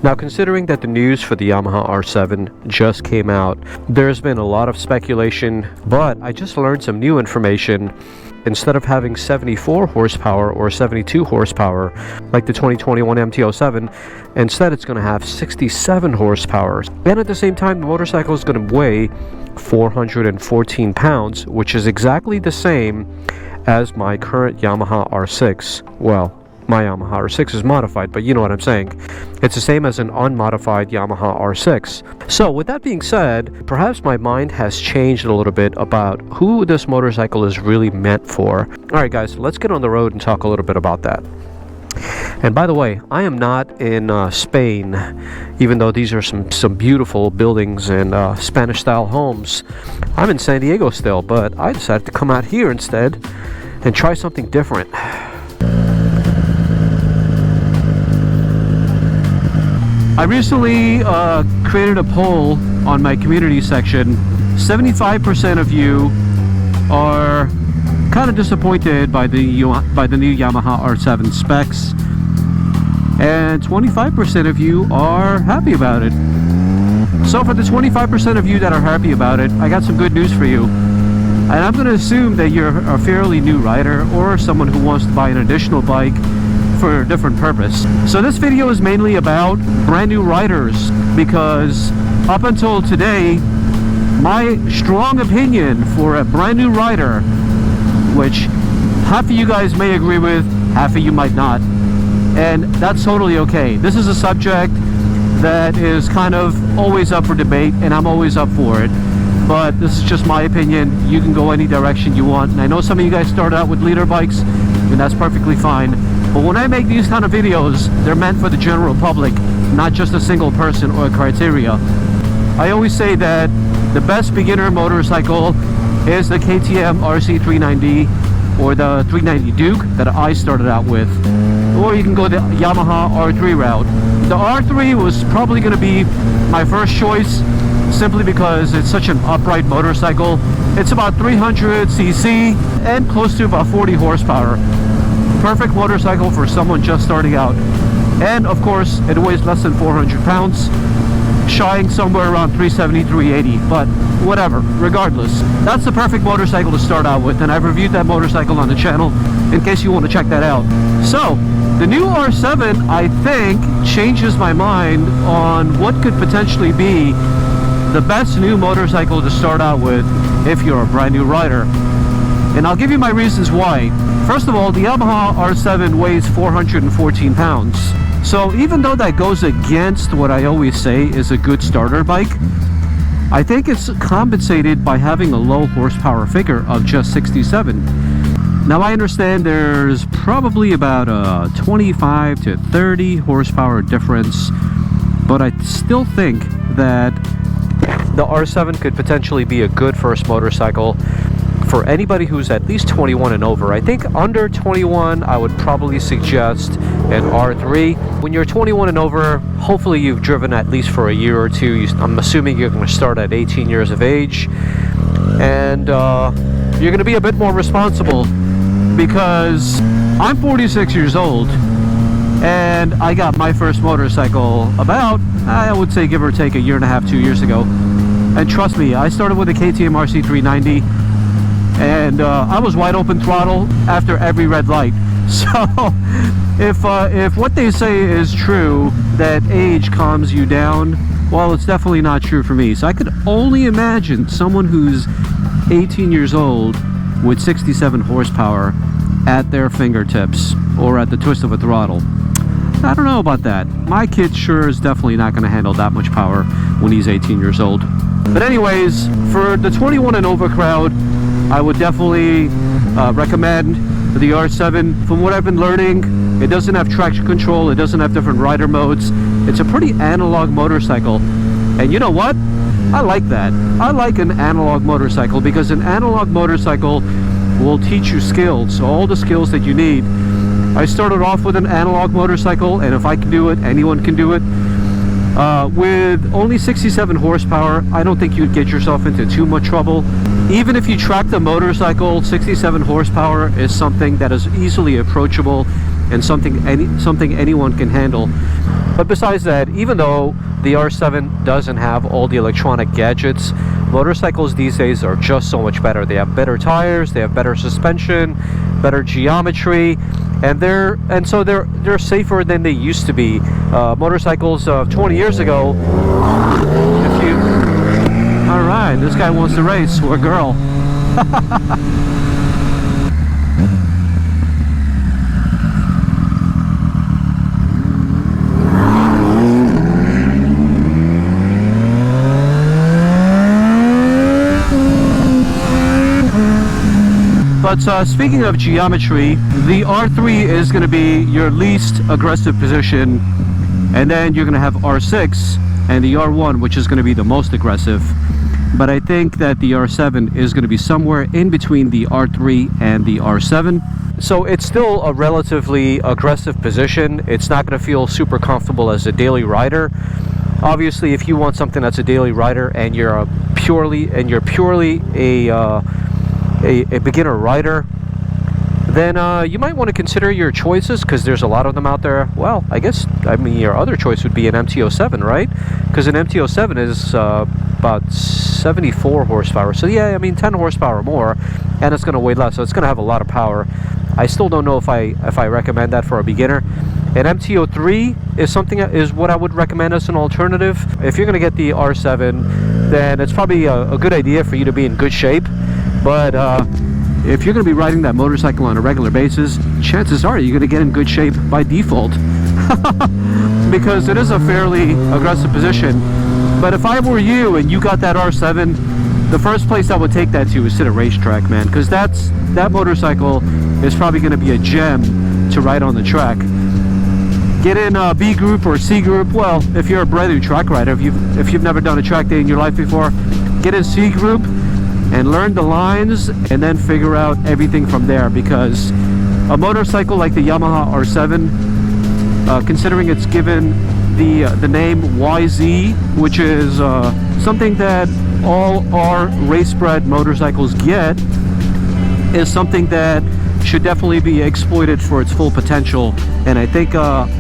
Now, considering that the news for the Yamaha R7 just came out, there's been a lot of speculation, but I just learned some new information. Instead of having 74 horsepower or 72 horsepower like the 2021 MT-07, instead it's going to have 67 horsepower. And at the same time, the motorcycle is going to weigh 414 pounds, which is exactly the same as my current Yamaha R6. Well, my Yamaha R6 is modified, but you know what I'm saying. It's the same as an unmodified Yamaha R6. So with that being said, perhaps my mind has changed a little bit about who this motorcycle is really meant for. Alright guys, let's get on the road and talk a little bit about that. And by the way, I am not in Spain, even though these are some beautiful buildings and Spanish style homes. I'm in San Diego still, but I decided to come out here instead and try something different. I recently created a poll on my community section. 75% of you are kind of disappointed by the new Yamaha R7 specs, and 25% of you are happy about it. So for the 25% of you that are happy about it, I got some good news for you. And I'm going to assume that you're a fairly new rider or someone who wants to buy an additional bike for a different purpose. So this video is mainly about brand new riders, because up until today, my strong opinion for a brand new rider, which half of you guys may agree with, half of you might not, and that's totally okay. This is a subject that is kind of always up for debate, and I'm always up for it, but this is just my opinion. You can go any direction you want, and I know some of you guys start out with leader bikes, and that's perfectly fine. But when I make these kind of videos, they're meant for the general public, not just a single person or a criteria. I always say that the best beginner motorcycle is the KTM RC390 or the 390 Duke that I started out with. Or you can go the Yamaha R3 route. The R3 was probably going to be my first choice, simply because it's such an upright motorcycle. It's about 300cc and close to about 40 horsepower. Perfect motorcycle for someone just starting out. And of course, it weighs less than 400 pounds, shying somewhere around 370, 380, but whatever, regardless. That's the perfect motorcycle to start out with, and I've reviewed that motorcycle on the channel in case you want to check that out. So, the new R7, I think, changes my mind on what could potentially be the best new motorcycle to start out with if you're a brand new rider. And I'll give you my reasons why. First of all, the Yamaha R7 weighs 414 pounds. So even though that goes against what I always say is a good starter bike, I think it's compensated by having a low horsepower figure of just 67. Now I understand there's probably about a 25 to 30 horsepower difference, but I still think that the R7 could potentially be a good first motorcycle for anybody who's at least 21 and over. I think under 21, I would probably suggest an R3. When you're 21 and over, hopefully you've driven at least for a year or two. I'm assuming you're going to start at 18 years of age, and you're going to be a bit more responsible, because I'm 46 years old and I got my first motorcycle about, I would say, give or take, a year and a half, 2 years ago. And trust me, I started with a KTM RC390, and I was wide open throttle after every red light. So if what they say is true, that age calms you down, well, it's definitely not true for me. So I could only imagine someone who's 18 years old with 67 horsepower at their fingertips or at the twist of a throttle. I don't know about that. My kid sure is definitely not going to handle that much power when he's 18 years old. But anyways, for the 21 and over crowd, I would definitely recommend the R7. From what I've been learning, it doesn't have traction control, it doesn't have different rider modes. It's a pretty analog motorcycle. And you know what? I like that. I like an analog motorcycle, because an analog motorcycle will teach you skills, all the skills that you need. I started off with an analog motorcycle, and if I can do it, anyone can do it. With only 67 horsepower, I don't think you'd get yourself into too much trouble. Even if you track the motorcycle, 67 horsepower is something that is easily approachable and something anyone can handle. But besides that, even though the R7 doesn't have all the electronic gadgets, motorcycles these days are just so much better. They have better tires, they have better suspension, better geometry, and so they're safer than they used to be. Motorcycles 20 years ago, if you... All right, this guy wants to race, or girl. But speaking of geometry, the R3 is going to be your least aggressive position, and then you're going to have R6 and the R1, which is going to be the most aggressive. But I think that the R7 is going to be somewhere in between the R3 and the R7. So it's still a relatively aggressive position. It's not going to feel super comfortable as a daily rider. Obviously, if you want something that's a daily rider and you're purely a beginner rider, then you might want to consider your choices, because there's a lot of them out there. Well, I mean your other choice would be an MT-07, right? Because an MT-07 is about 74 horsepower, so yeah, I mean 10 horsepower more, and it's going to weigh less, so it's going to have a lot of power. I still don't know if I recommend that for a beginner. An MT-03 is what I would recommend as an alternative. If you're going to get the R7, then it's probably a good idea for you to be in good shape. But if you're going to be riding that motorcycle on a regular basis, chances are you're going to get in good shape by default. Because it is a fairly aggressive position. But if I were you and you got that R7, the first place I would take that to is to the racetrack, man. Because that motorcycle is probably going to be a gem to ride on the track. Get in B group or C group. Well, if you're a brand new track rider, if you've never done a track day in your life before, get in C group and learn the lines, and then figure out everything from there. Because a motorcycle like the Yamaha R7, considering it's given the name YZ, which is something that all our race-bred motorcycles get, is something that should definitely be exploited for its full potential. And I think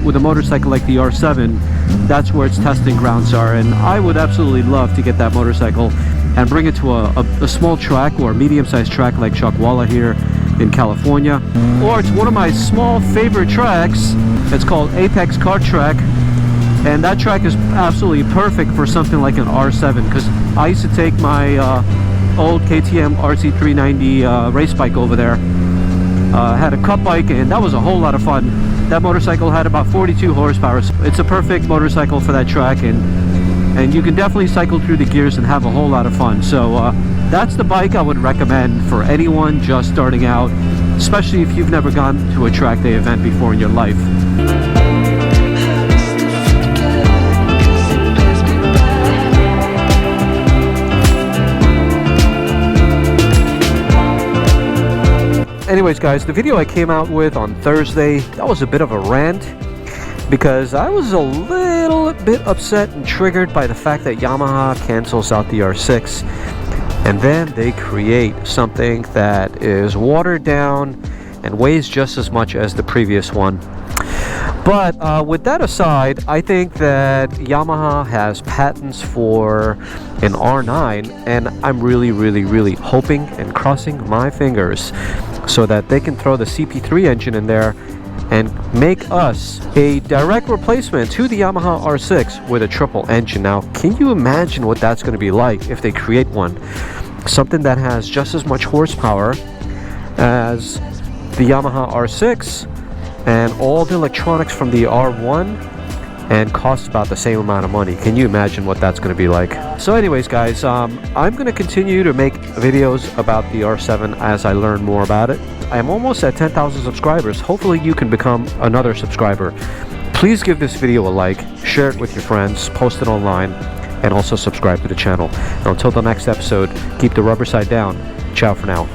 with a motorcycle like the R7, that's where its testing grounds are. And I would absolutely love to get that motorcycle and bring it to a small track or a medium-sized track like Chockwalla here in California, or it's one of my small favorite tracks. It's called Apex Kart Track, and that track is absolutely perfect for something like an R7, because I used to take my old KTM RT390 race bike over there. Had a cup bike, and that was a whole lot of fun. That motorcycle had about 42 horsepower. So it's a perfect motorcycle for that track, and you can definitely cycle through the gears and have a whole lot of fun. So that's the bike I would recommend for anyone just starting out, especially if you've never gone to a track day event before in your life. Anyways, guys, the video I came out with on Thursday, that was a bit of a rant, because I was a little bit upset and triggered by the fact that Yamaha cancels out the R6, and then they create something that is watered down and weighs just as much as the previous one. But with that aside, I think that Yamaha has patents for an R9, and I'm really hoping and crossing my fingers so that they can throw the CP3 engine in there and make us a direct replacement to the Yamaha R6 with a triple engine. Now, can you imagine what that's going to be like if they create one? Something that has just as much horsepower as the Yamaha R6 and all the electronics from the R1, and costs about the same amount of money. Can you imagine what that's going to be like? So anyways, guys, I'm going to continue to make videos about the R7 as I learn more about it. I'm almost at 10,000 subscribers. Hopefully you can become another subscriber. Please give this video a like, share it with your friends, post it online, and also subscribe to the channel. And until the next episode, keep the rubber side down. Ciao for now.